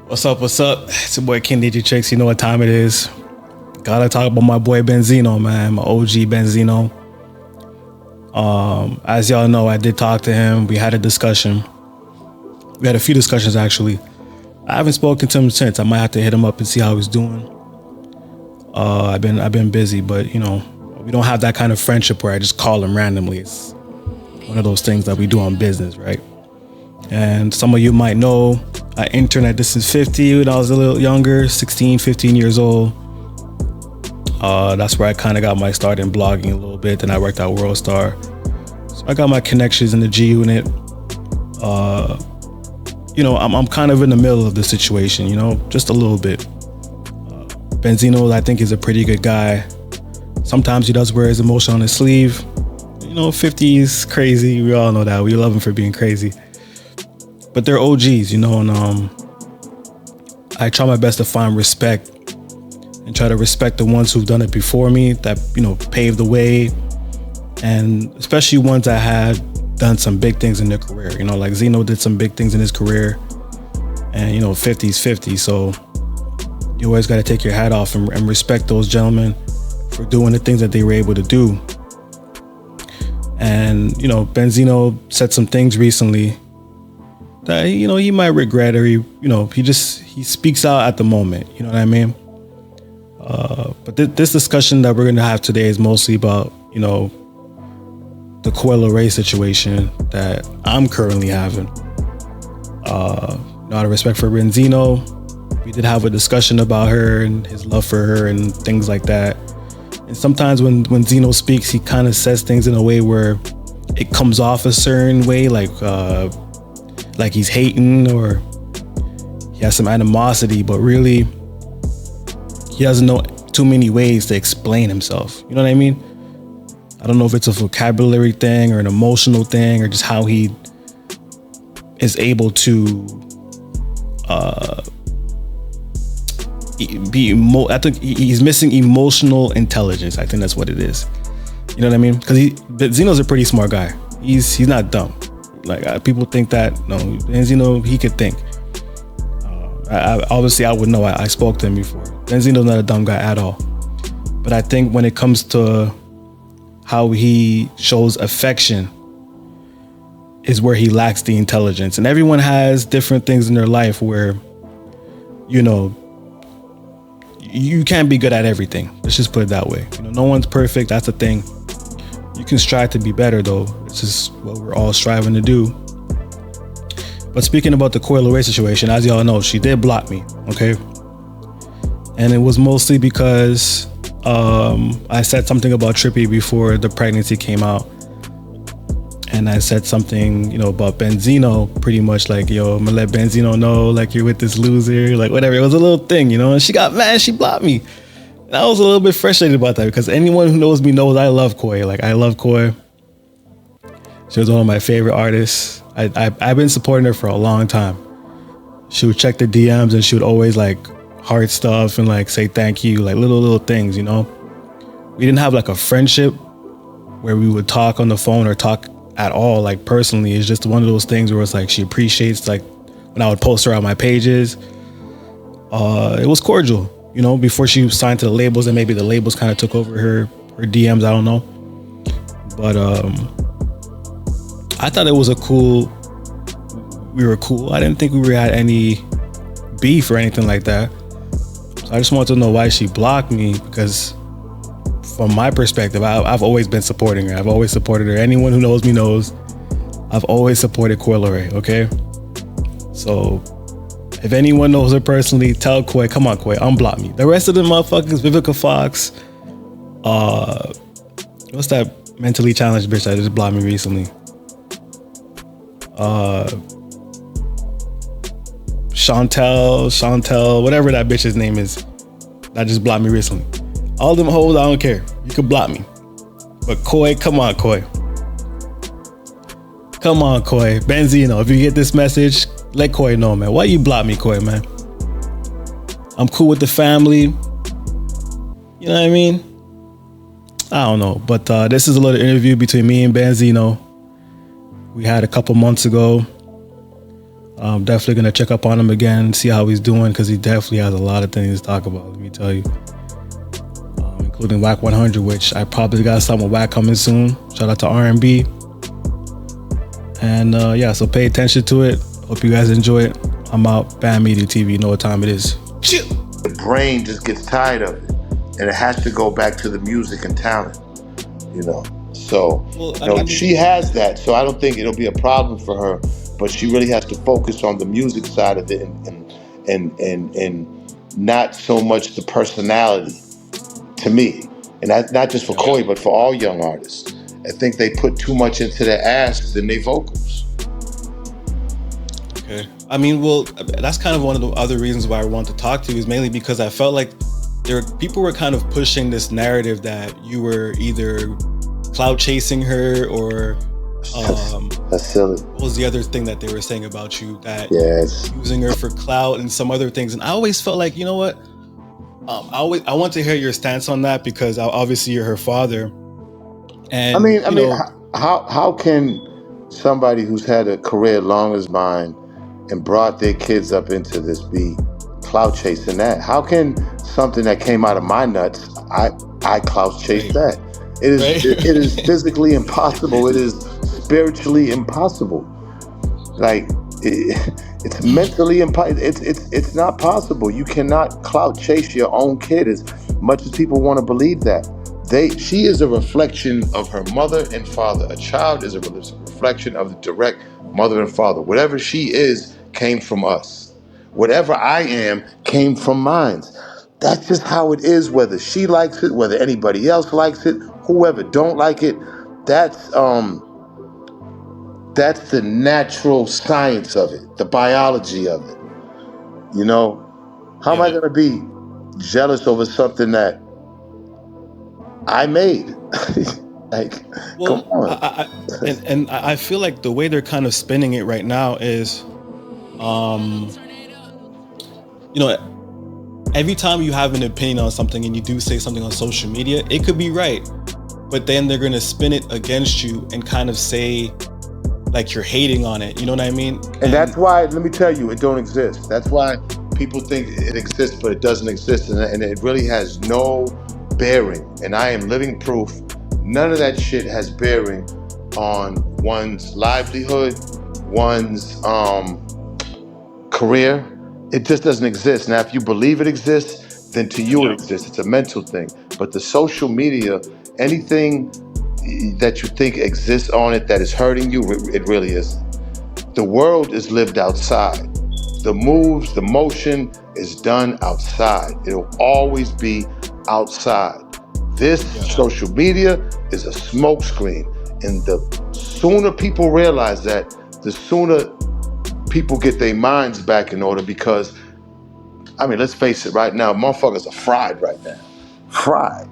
What's up? What's up? It's your boy kingdjtricks. You know what time it is. Gotta talk about my boy Benzino, man. My OG Benzino. As y'all know, I did talk to him. We had a discussion. We had a few discussions actually. I haven't spoken to him since. I might have to hit him up and see how he's doing. I've been busy, but you know, we don't have that kind of friendship where I just call him randomly. It's one of those things that we do on business, right? And some of you might know I interned at Distance 50 when I was a little younger, 16, 15 years old. That's where I kind of got my start in blogging a little bit. Then I worked at WorldStar. So I got my connections in the G Unit. You know, I'm kind of in the middle of the situation, you know, just a little bit. Benzino, I think, is a pretty good guy. Sometimes he does wear his emotion on his sleeve. You know, 50 is crazy. We all know that. We love him for being crazy. But they're OGs, you know, and I try my best to find respect and try to respect the ones who've done it before me, that, you know, paved the way, and especially ones that had done some big things in their career. You know, like Zeno did some big things in his career, and, you know, 50's 50. So you always got to take your hat off and respect those gentlemen for doing the things that they were able to do. And, you know, Benzino said some things recently that, you know, he might regret, or he speaks out at the moment. You know what I mean? But this discussion that we're going to have today is mostly about, you know, the leray situation that I'm currently having. Out of respect for Benzino, we did have a discussion about her and his love for her and things like that. And sometimes when Zeno speaks, he kind of says things in a way where it comes off a certain way, like he's hating or he has some animosity, but really he doesn't know too many ways to explain himself. You know what I mean? I don't know if it's a vocabulary thing or an emotional thing or just how he is able to I think he's missing emotional intelligence. I think that's what it is. You know what I mean? Because Zeno's a pretty smart guy. He's not dumb. Like people think that. No, Benzino, he could think. Obviously, I would know. I spoke to him before. Benzino's not a dumb guy at all. But I think when it comes to how he shows affection is where he lacks the intelligence. And everyone has different things in their life where, you know, you can't be good at everything. Let's just put it that way. You know, no one's perfect. That's the thing. You can strive to be better, though. It's just what we're all striving to do. But speaking about the leray situation, as y'all know, she did block me, okay? And it was mostly because I said something about Trippy before the pregnancy came out. And I said something, you know, about Benzino, pretty much like, yo, I'm gonna let Benzino know, like, you're with this loser, like, whatever. It was a little thing, you know, and she got mad, she blocked me. And I was a little bit frustrated about that because anyone who knows me knows I love Koi. Like, I love Koi. She was one of my favorite artists. I've been supporting her for a long time. She would check the DMs and she would always like heart stuff and like say thank you, like little things, you know. We didn't have like a friendship where we would talk on the phone or talk at all, like personally. It's just one of those things where it's like she appreciates, like when I would post her on my pages. It was cordial, you know, before she signed to the labels, and maybe the labels kind of took over her DMs. I don't know, but I thought it was we were cool. I didn't think we had any beef or anything like that. So I just wanted to know why she blocked me, because from my perspective, I've always been supporting her. I've always supported her. Anyone who knows me knows I've always supported leray, okay? So if anyone knows her personally, tell Koi, come on, Koi, unblock me. The rest of the motherfuckers, Vivica Fox, what's that mentally challenged bitch that just blocked me recently? Chantel, whatever that bitch's name is, that just blocked me recently. All them hoes, I don't care. You can block me. But Koi, come on, Koi. Come on, Koi. Benzino, if you get this message, let Koi know, man. Why you block me, Koi, man? I'm cool with the family. You know what I mean? I don't know. But this is a little interview between me and Benzino. We had a couple months ago. I'm definitely gonna check up on him again, see how he's doing, because he definitely has a lot of things to talk about. Let me tell you, including Whack 100, which I probably got something with Whack coming soon. Shout out to R&B, and yeah, so pay attention to it. Hope you guys enjoy it. I'm out. Bam Media TV. You know what time it is. The brain just gets tired of it, and it has to go back to the music and talent. You know, so she has that. So I don't think it'll be a problem for her. But she really has to focus on the music side of it, and not so much the personality. To me, and that's not just for Koi, but for all young artists. I think they put too much into their asks than their vocals. Okay. I mean, well, that's kind of one of the other reasons why I wanted to talk to you, is mainly because I felt like people were kind of pushing this narrative that you were either clout chasing her or that's silly. What was the other thing that they were saying about you, that using her for clout and some other things? And I always felt like, you know what? I want to hear your stance on that, because obviously you're her father. And I mean, how can somebody who's had a career long as mine and brought their kids up into this be clout chasing that? How can something that came out of my nuts, I clout chase that? It is physically impossible. It is spiritually impossible. Like it's mentally impossible. It's not possible. You cannot clout chase your own kid, as much as people want to believe that. She is a reflection of her mother and father. A child is a reflection of the direct mother and father. Whatever she is came from us. Whatever I am came from mine. That's just how it is, whether she likes it, whether anybody else likes it, whoever don't like it. That's the natural science of it, the biology of it. You know, how am I going to be jealous over something that I made? Like, come on. And I feel like the way they're kind of spinning it right now is, you know, every time you have an opinion on something and you do say something on social media, it could be right, but then they're going to spin it against you and kind of say like you're hating on it. You know what I mean? And that's why, let me tell you, it don't exist. That's why people think it exists, but it doesn't exist. And it really has no bearing. And I am living proof. None of that shit has bearing on one's livelihood, one's career. It just doesn't exist. Now, if you believe it exists, then to you it exists. It's a mental thing. But the social media, anything that you think exists on it that is hurting you, it really isn't. The world is lived outside. The moves, the motion is done outside. It'll always be outside. This social media is a smokescreen. And the sooner people realize that, the sooner people get their minds back in order. Because, I mean, let's face it, right now, motherfuckers are fried right now. Fried.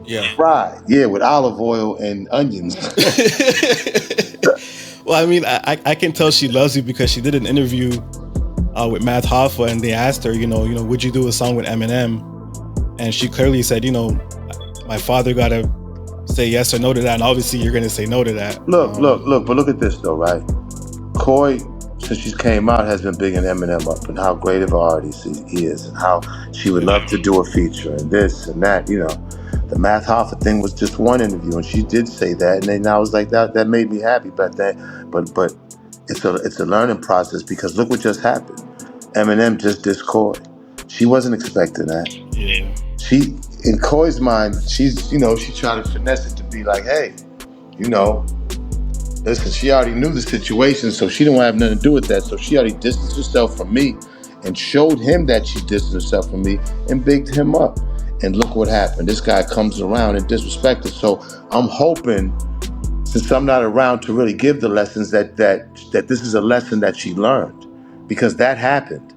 Yeah. Fried. Yeah, with olive oil and onions. Well, I mean, I can tell she loves you, because she did an interview with Matt Hoffa, and they asked her, you know, would you do a song with Eminem? And she clearly said, you know, my father got to say yes or no to that. And obviously you're going to say no to that. Look, but look at this though, right? Koi, since she came out, has been bigging Eminem up, and how great of an artist he is, and how she would love to do a feature and this and that, you know. The Matt Hoffa thing was just one interview, and she did say that, and then I was like, that made me happy. But it's a learning process, because look what just happened. Eminem just dissed Koi. She wasn't expecting that. Yeah. She, in Koi's mind, she's, you know, she tried to finesse it to be like, hey, you know, listen, she already knew the situation, so she didn't have nothing to do with that. So she already distanced herself from me and showed him that she distanced herself from me and bigged him up. And look what happened. This guy comes around and disrespected. So I'm hoping, since I'm not around to really give the lessons, that this is a lesson that she learned, because that happened.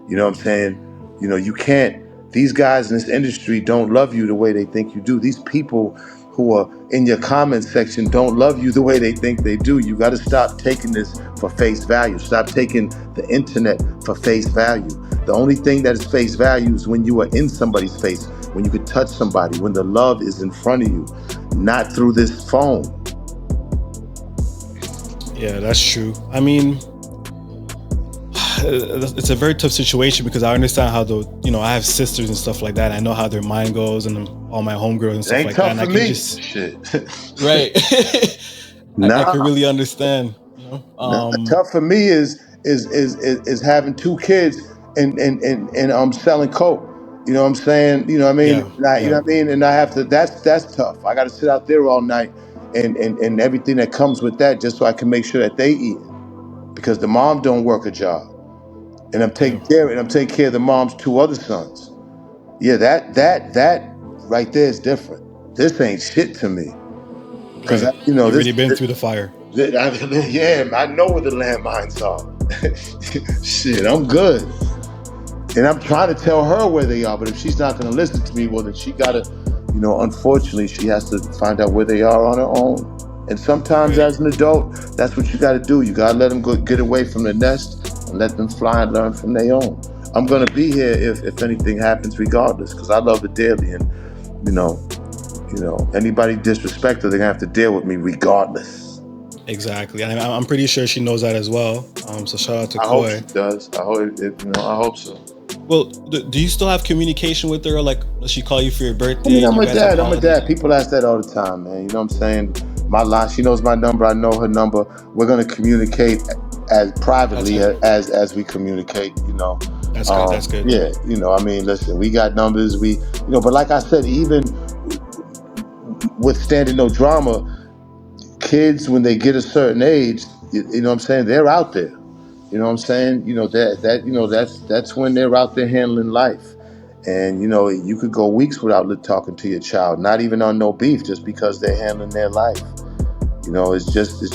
You know what I'm saying? You know, you can't, these guys in this industry don't love you the way they think you do. These people who are in your comment section don't love you the way they think they do. You got to stop taking this for face value. Stop taking the internet for face value. The only thing that is face value is when you are in somebody's face, when you could touch somebody, when the love is in front of you, not through this phone. Yeah, that's true. I mean, it's a very tough situation because I understand how I have sisters and stuff like that. I know how their mind goes and all my homegirls and stuff like that. And Ain't tough for me. Shit. Shit. Right. I can really understand. Tough for me is having two kids and selling coke. You know what I'm saying? You know what I mean? Yeah, You know what I mean? And I have to. That's tough. I got to sit out there all night and everything that comes with that, just so I can make sure that they eat, because the mom don't work a job, and I'm taking care of the mom's two other sons. Yeah, that right there is different. This ain't shit to me, because right. You've already been through the fire. Yeah, I know where the landmines are. Shit, I'm good. And I'm trying to tell her where they are, but if she's not going to listen to me, well, then she got to, unfortunately, she has to find out where they are on her own. And sometimes as an adult, that's what you got to do. You got to let them get away from the nest and let them fly and learn from their own. I'm going to be here if anything happens regardless, because I love her dearly. And, anybody disrespectful, they're going to have to deal with me regardless. Exactly. And I'm pretty sure she knows that as well. So shout out to Koi. I hope she does. I hope so. Well, do you still have communication with her? Like, does she call you for your birthday? I mean, I'm a dad. People ask that all the time, man. You know what I'm saying? My line, she knows my number. I know her number. We're gonna communicate as privately as we communicate. That's good. That's good. Yeah. I mean, listen, we got numbers. But like I said, even withstanding no drama, kids when they get a certain age, you know what I'm saying? They're out there. You know what I'm saying? That's when they're out there handling life. And you could go weeks without talking to your child, not even on no beef, just because they're handling their life. It's just a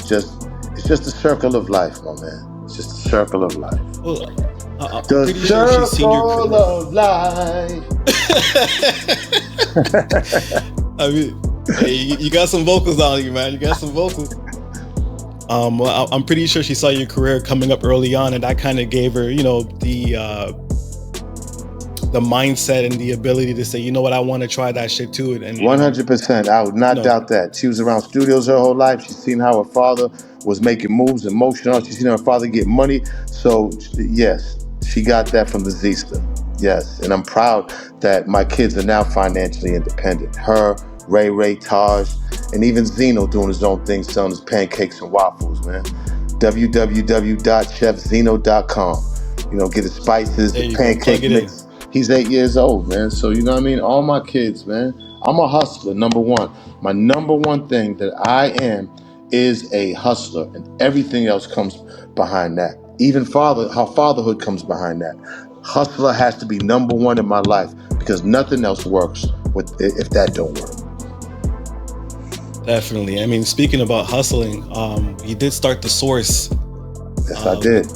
circle of life, my man. It's just a circle of life. Well, the circle of life. I mean, hey, you got some vocals on you, man. You got some vocals. Well, I'm pretty sure she saw your career coming up early on, and that kind of gave her, the mindset and the ability to say, you know what, I want to try that shit too. And 100%, I would not doubt that. She was around studios her whole life. She's seen how her father was making moves and motion on. She's seen her father get money. So yes, she got that from the Zista. Yes, and I'm proud that my kids are now financially independent. Her, Ray, Taj, and even Zeno doing his own thing, selling his pancakes and waffles, man. www.chefzeno.com. Get his spices, the pancake mix. He's 8 years old, man. So, you know what I mean? All my kids, man. I'm a hustler, number one. My number one thing that I am is a hustler, and everything else comes behind that. Even how fatherhood comes behind that. Hustler has to be number one in my life, because nothing else works if that don't work. Definitely. I mean, speaking about hustling, you did start The Source. Yes, I did.